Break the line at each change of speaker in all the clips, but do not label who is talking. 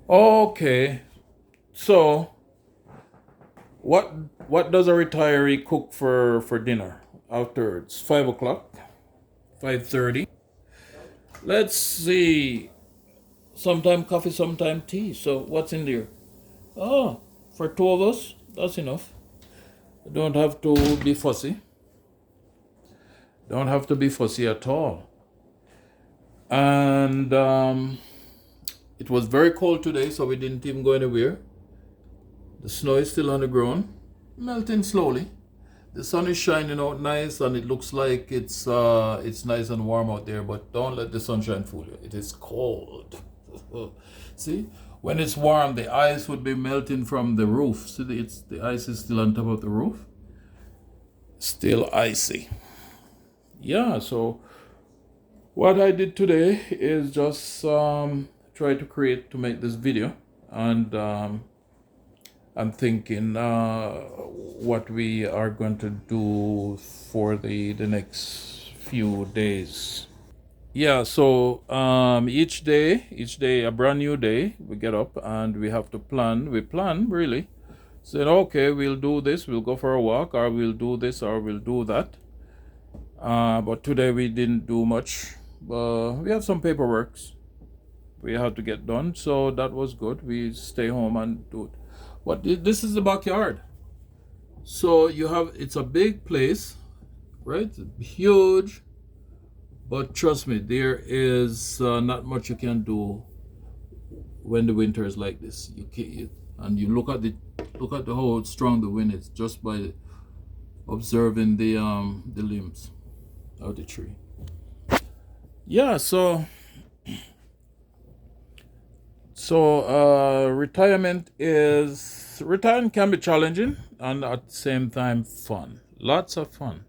Okay, so what what does a retiree cook for dinner after it's 5 o'clock, 5:30? Let's see. Sometime coffee, sometime tea. So what's in there? Oh, for two of us, that's enough. Don't have to be fussy. Don't have to be fussy at all. And it was very cold today, so we didn't even go anywhere. The snow is still on the ground, melting slowly. The sun is shining out nice, and it looks like it's nice and warm out there. But don't let the sunshine fool you. It is cold. See, when it's warm, the ice would be melting from the roof. See, the ice is still on top of the roof, still icy. Yeah. So what I did today is just try to make this video, and I'm thinking what we are going to do for the next few days. Yeah, so each day, a brand new day, we get up and we have to plan. We plan really. Said, okay, we'll do this, we'll go for a walk, or we'll do this, or we'll do that. But today we didn't do much. We have some paperwork we had to get done, so that was good. We stay home and do it. But this is the backyard. So it's a big place, right? Huge. But trust me, there is not much you can do when the winter is like this. And you look at the how strong the wind is just by observing the limbs of the tree. Yeah, retirement can be challenging and at the same time fun. Lots of fun.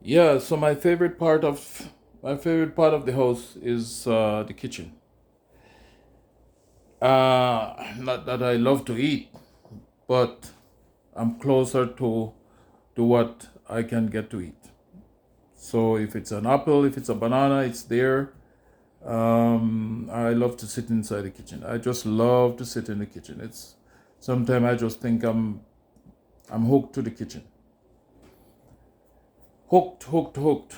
Yeah, so my favorite part of the house is the kitchen. Not that I love to eat, but I'm closer to what I can get to eat. So if it's an apple, if it's a banana, it's there. I love to sit inside the kitchen. I just love to sit in the kitchen. It's sometimes I just think I'm hooked to the kitchen. Hooked.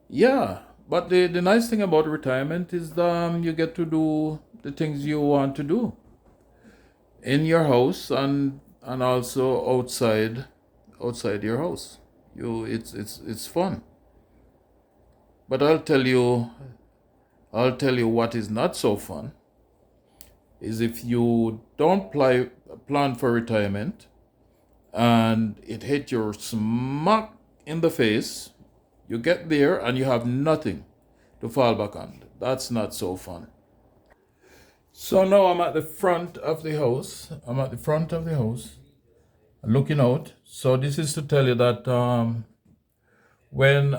Yeah, but the nice thing about retirement is you get to do the things you want to do in your house and also outside your house. It's fun. But I'll tell you what is not so fun is if you don't plan for retirement and it hit your smack in the face, you get there and you have nothing to fall back on. That's not so fun. So now I'm at the front of the house. Looking out. So this is to tell you that when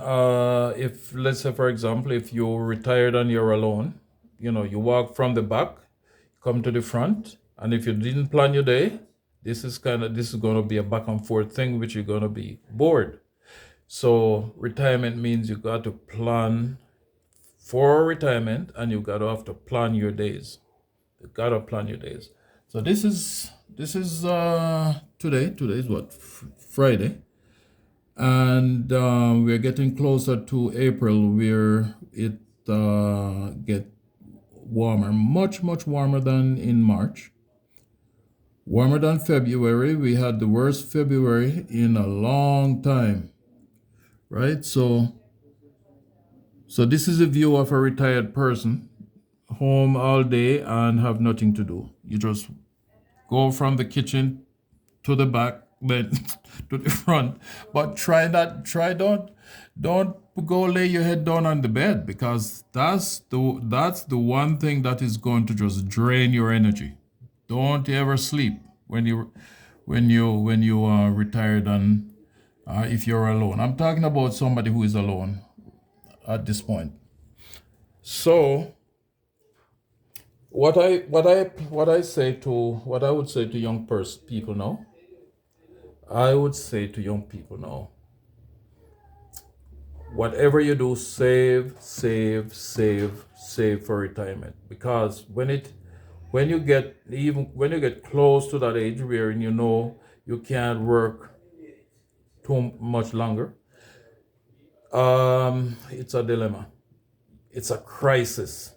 if let's say for example if you're retired and you're alone, you walk from the back, come to the front, and if you didn't plan your day, this is going to be a back and forth thing which you're going to be bored. So retirement means you got to plan for retirement, and you got to have to plan your days. You got to plan your days. So this is today. Today is what, Friday, and we're getting closer to April, where it get warmer, much warmer than in March, warmer than February. We had the worst February in a long time, right? So this is a view of a retired person, home all day and have nothing to do. You just go from the kitchen to the back, then to the front. But don't go lay your head down on the bed, because that's the one thing that is going to just drain your energy. Don't ever sleep when you are retired, and if you're alone. I'm talking about somebody who is alone at this point. So what I would say to people now, I would say to young people now, whatever you do, save for retirement, because when you get close to that age where you know you can't work too much longer, it's a dilemma. It's a crisis.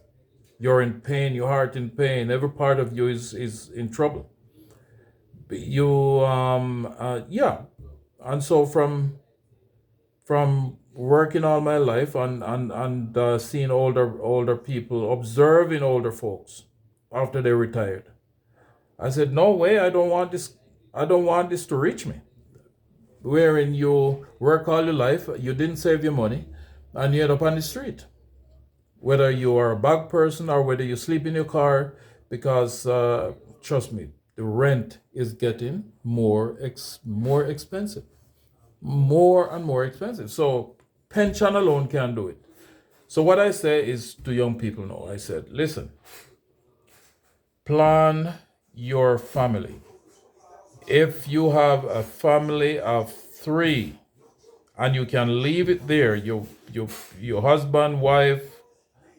You're in pain, your heart in pain, every part of you is in trouble. Yeah. And so from working all my life and seeing older people, observing older folks after they retired, I said, no way, I don't want this to reach me. Wherein you work all your life, you didn't save your money, and you end up on the street. Whether you are a bag person or whether you sleep in your car, because trust me, the rent is getting more expensive, more and more expensive. So pension alone can't do it. So what I say is to young people now, I said, listen, plan your family. If you have a family of 3 and you can leave it there, your husband, wife,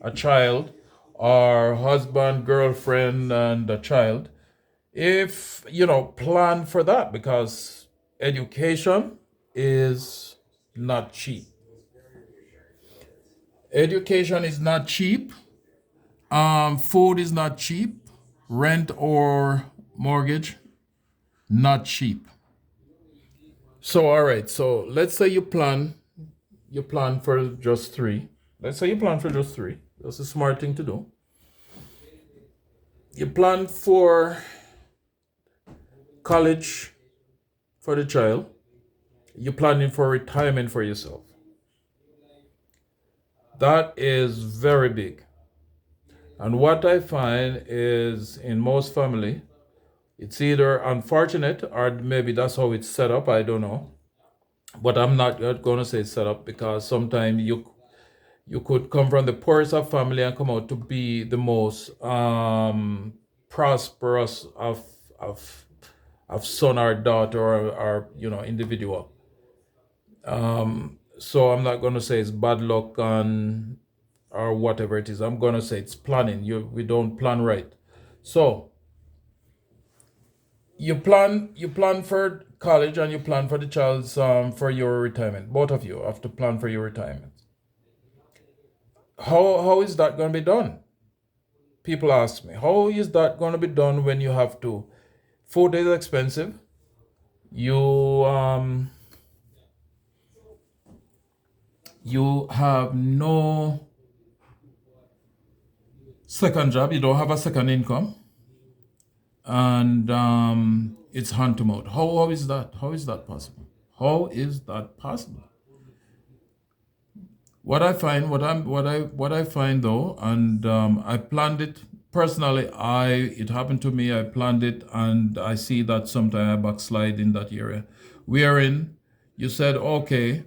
a child, or husband, girlfriend, and a child, if plan for that, because education is not cheap. Education is not cheap. Food is not cheap. Rent or mortgage, not cheap. So all right. So let's say you plan for just 3. Let's say you plan for just 3. That's a smart thing to do. You plan for college for the child. You're planning for retirement for yourself. That is very big. And what I find is in most family, it's either unfortunate or maybe that's how it's set up. I don't know. But I'm not going to say it's set up, because sometimes you could come from the poorest of family and come out to be the most prosperous of of son or daughter or individual. So I'm not going to say it's bad luck and or whatever it is. I'm going to say it's planning. We don't plan right. So you plan for college and you plan for the child's for your retirement. Both of you have to plan for your retirement. How is that going to be done? People ask me, how is that going to be done when you have to? Food is expensive. You you have no second job. You don't have a second income, and it's hand to mouth. How is that? How is that possible? How is that possible? What I find though, and I planned it personally. It happened to me. I planned it, and I see that sometimes I backslide in that area. Wherein you said, okay,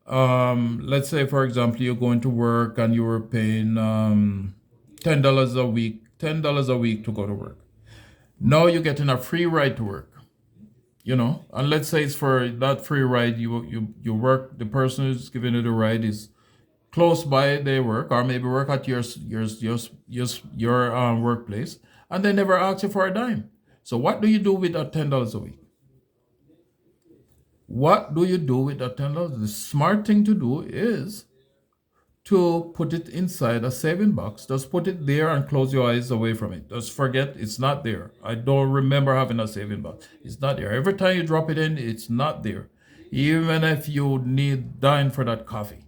let's say for example you're going to work and you were paying $10 a week to go to work. Now you're getting a free ride to work. And let's say it's for that free ride, you work. The person who's giving you the ride is close by their work, or maybe work at your workplace, and they never ask you for a dime. So what do you do with that $10 a week? What do you do with that $10? The smart thing to do is to put it inside a saving box. Just put it there and close your eyes away from it. Just forget it's not there. I don't remember having a saving box. It's not there. Every time you drop it in, it's not there. Even if you need dime for that coffee.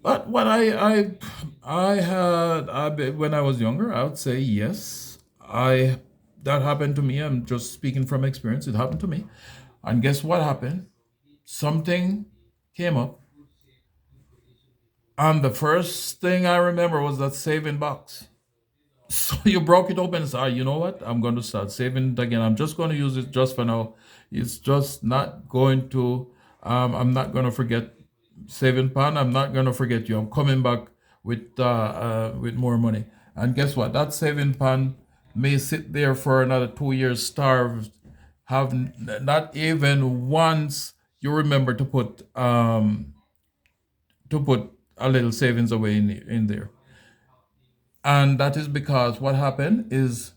But what I had when I was younger, I would say yes. I That happened to me. I'm just speaking from experience. It happened to me. And guess what happened? Something came up, and the first thing I remember was that saving box. So you broke it open and said, you know what? I'm going to start saving it again. I'm just going to use it just for now. It's just not going to, I'm not going to forget saving pan. I'm not going to forget you. I'm coming back with more money. And guess what? That saving pan may sit there for another 2 years starved, have not even once you remember to put a little savings away in there. And that is because what happened is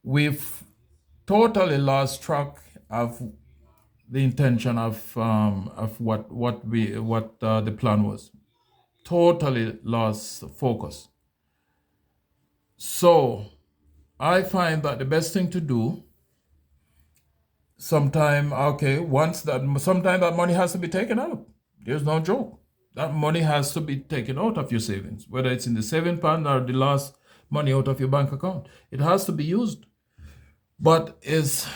we've totally lost track of the intention of what the plan was. Totally lost focus. So I find that the best thing to do sometime that money has to be taken out. There's no joke. That money has to be taken out of your savings, whether it's in the saving plan or the last money out of your bank account. It has to be used. But it's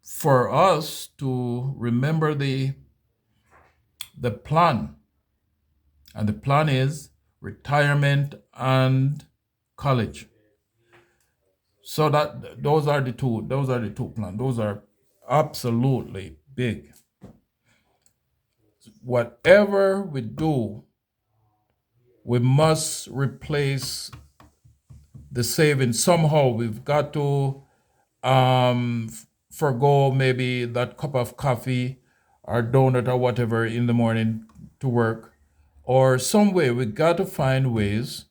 for us to remember the plan. And the plan is retirement and college. So that those are the two plans. Those are absolutely big. Whatever we do, we must replace the savings somehow. We've got to forgo maybe that cup of coffee or donut or whatever in the morning to work, or some way we got to find ways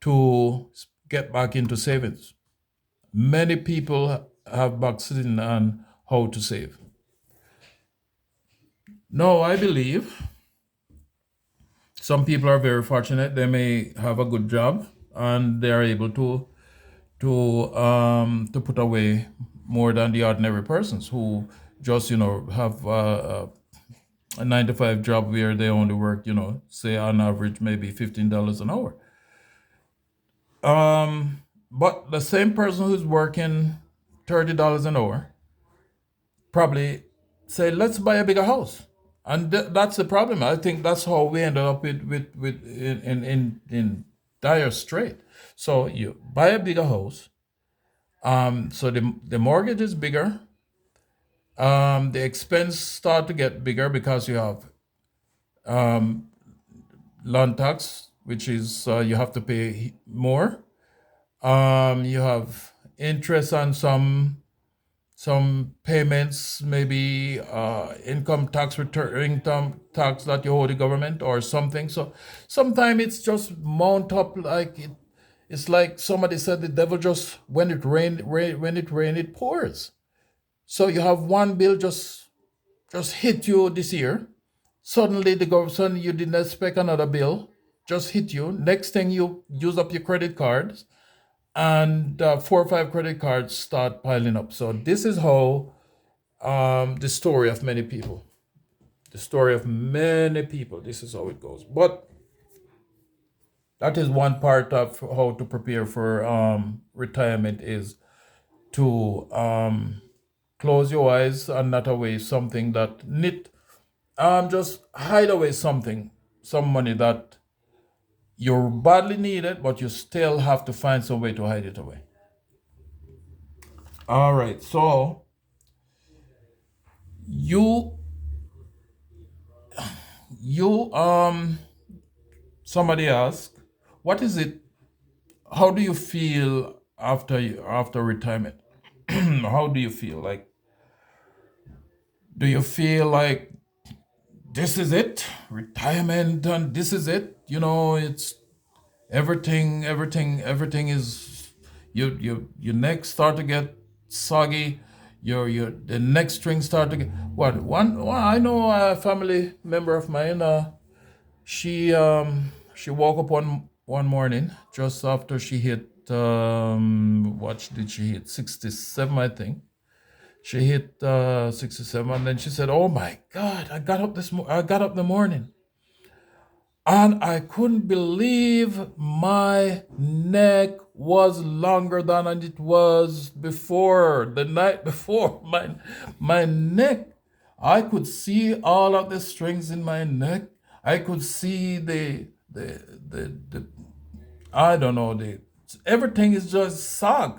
to get back into savings. Many people have backslidden on how to save. No, I believe some people are very fortunate. They may have a good job and they are able to put away more than the ordinary persons who just have a 9 to 5 job where they only work, say on average maybe $15 an hour. But the same person who's working $30 an hour probably say, let's buy a bigger house. And that's the problem. I think that's how we ended up with in dire strait. So you buy a bigger house. So the mortgage is bigger. The expense start to get bigger because you have land tax, which is you have to pay more. You have interest on some payments, maybe income tax that you owe the government or something. So sometimes it's just mount up like it. It's like somebody said, the devil just when it rain it pours. So you have one bill just hit you this year. Suddenly suddenly you didn't expect another bill just hit you. Next thing you use up your credit cards, and 4 or 5 credit cards start piling up. So this is how the story of many people. The story of many people. This is how it goes. But that is one part of how to prepare for retirement is to close your eyes and not away something that just hide away some money that you badly need it, but you still have to find some way to hide it away. All right, so you somebody asked, what is it? How do you feel after retirement? How do you feel? Like, do you feel like this is it, retirement, and this is it? It's everything is your neck start to get soggy, your the neck string start to get one I know a family member of mine. She woke up one morning just after she hit what did she hit, 67, I think. She hit 67, and then she said, oh my god, I got up in the morning and I couldn't believe my neck was longer than it was before, the night before. My neck, I could see all of the strings in my neck. I could see the I don't know, everything is just sag.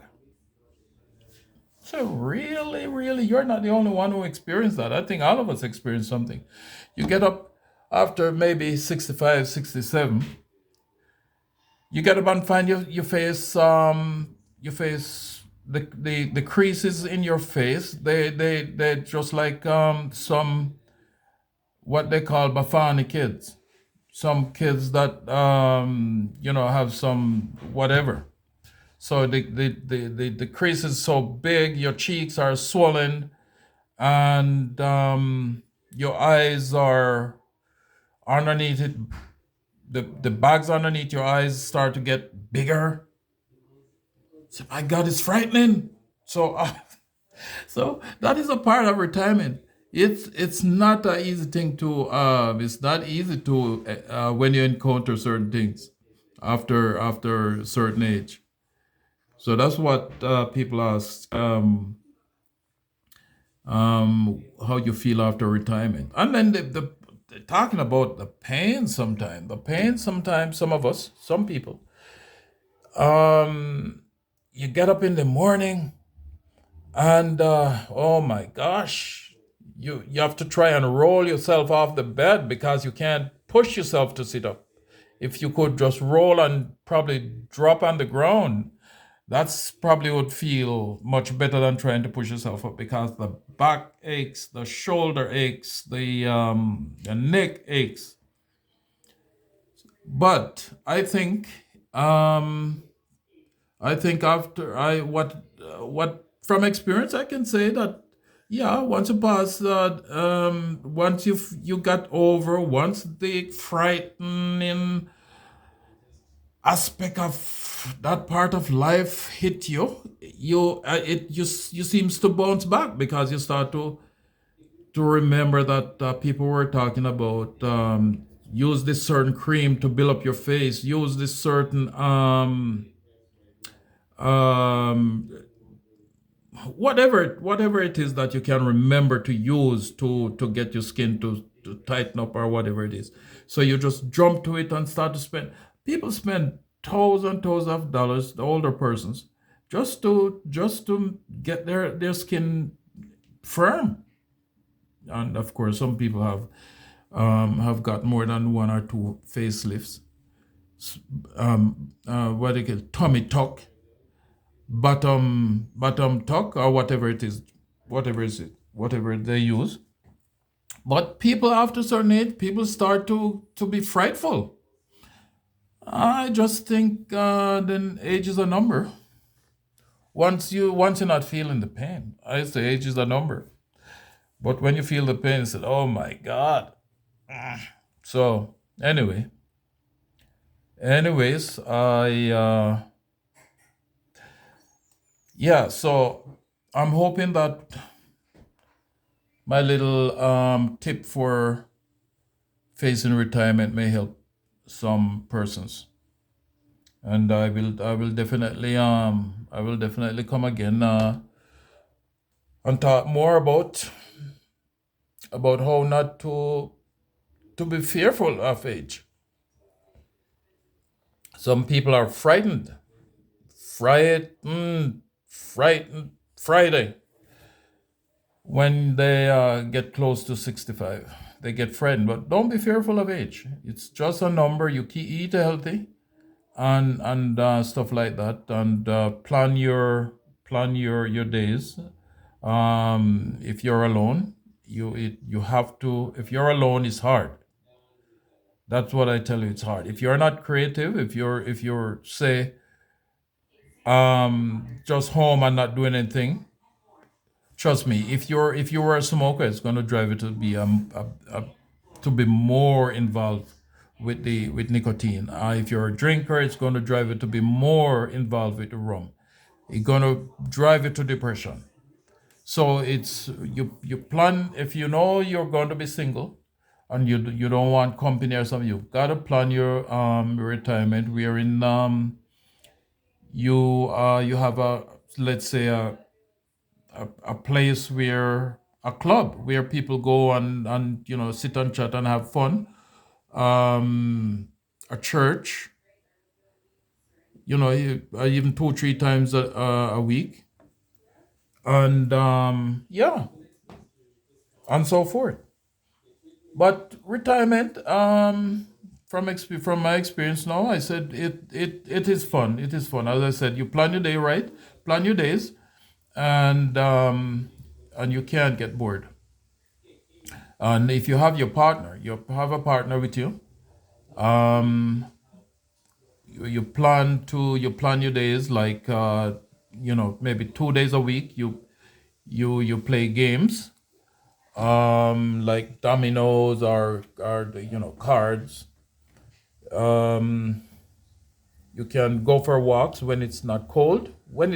So really, really, you're not the only one who experienced that. I think all of us experience something. You get up after maybe 65, 67. You get up and find the creases in your face. They just like some what they call Bafani kids. some kids that have some whatever. So the crease is so big, your cheeks are swollen, and your eyes are underneath it. The bags underneath your eyes start to get bigger. So my God, it's frightening. So so that is a part of retirement. It's not an easy thing to it's not easy to when you encounter certain things after a certain age. So that's what people ask, how you feel after retirement, and then talking about the pain. Sometimes the pain. Sometimes some of us, some people, um, you get up in the morning and oh my gosh, you have to try and roll yourself off the bed because you can't push yourself to sit up. If you could just roll and probably drop on the ground, that's probably would feel much better than trying to push yourself up, because the back aches, the shoulder aches, the neck aches. But um I think after I what from experience I can say that, yeah, once you pass that, once you got over, once the frightening aspect of that part of life hit you, you seems to bounce back, because you start to remember that people were talking about, use this certain cream to build up your face, use this certain um whatever it is that you can remember to use to get your skin to tighten up, or whatever it is. So you just jump to it and start to spend. People spend thousands of dollars, the older persons, just to get their skin firm. And of course, some people have got more than one or two facelifts. What they call tummy tuck, bottom tuck, or whatever it is, whatever they use. But people after a certain age, people start to be frightful. I just think then age is a number. Once you're not feeling the pain, I say age is a number. But when you feel the pain, you say, "Oh my God." So anyways, I yeah. So I'm hoping that my little tip for facing retirement may help some persons, and I will definitely come again and talk more about how not to be fearful of age. Some people are frightened Friday when they get close to 65. They get frightened, but don't be fearful of age. It's just a number. You eat healthy and stuff like that, and plan your days. If you're alone, you have to. If you're alone, it's hard. That's what I tell you. It's hard. If you're not creative, if you're say just home and not doing anything, trust me. If you were a smoker, it's going to drive you to be more involved with nicotine. If you're a drinker, it's going to drive you to be more involved with the rum. It's going to drive you to depression. So it's you plan, if you know you're going to be single and you don't want company or something. You gotta plan your retirement wherein you have a, let's say, a place where, a club where people go and sit and chat and have fun. A church, even 2 3 times a week, and yeah, and so forth. But retirement, from my experience now, I said it is fun. It is fun. As I said, you plan your day right, plan your days, and you can't get bored. And if you have a partner with you, Um, you plan your days like maybe 2 days a week. You play games like dominoes or cards. Um, you can go for walks when it's not cold. When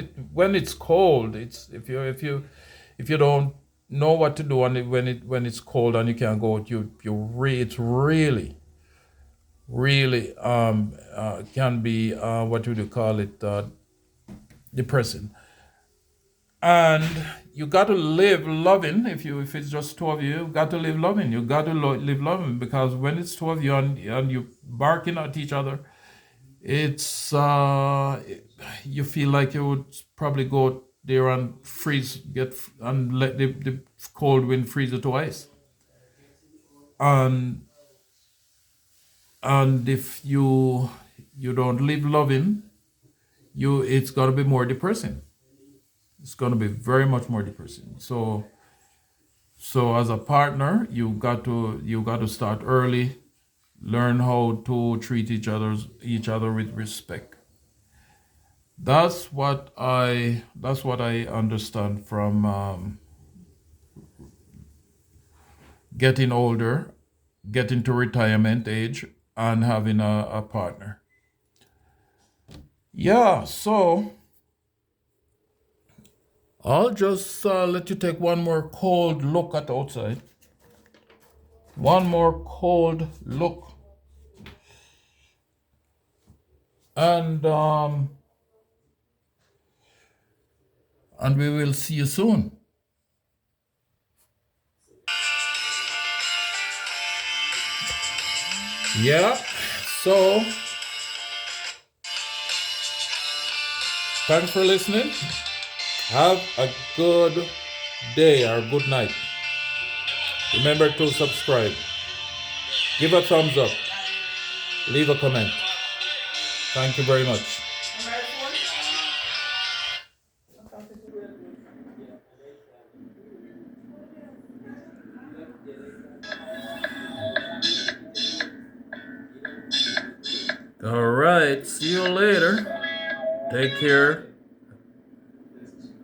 it's cold, it's if you don't know what to do and when it's cold and you can't go out, it's really can be what would you call it, depressing. And you got to live loving. If it's just two of you, you got to live loving. You got to live loving, because when it's two of you and you barking at each other, it's you feel like you would probably go there and freeze, and let the cold wind freeze it to ice. And if you don't live loving, it's gonna be more depressing. It's gonna be very much more depressing. So as a partner, you got to start early, learn how to treat each other with respect. That's what I understand from getting older, getting to retirement age, and having a partner. Yeah, so I'll just let you take one more cold look at outside. One more cold look, and we will see you soon. Yeah. So thanks for listening. Have a good day or good night. Remember to subscribe. Give a thumbs up. Leave a comment. Thank you very much. All right. See you later. Take care.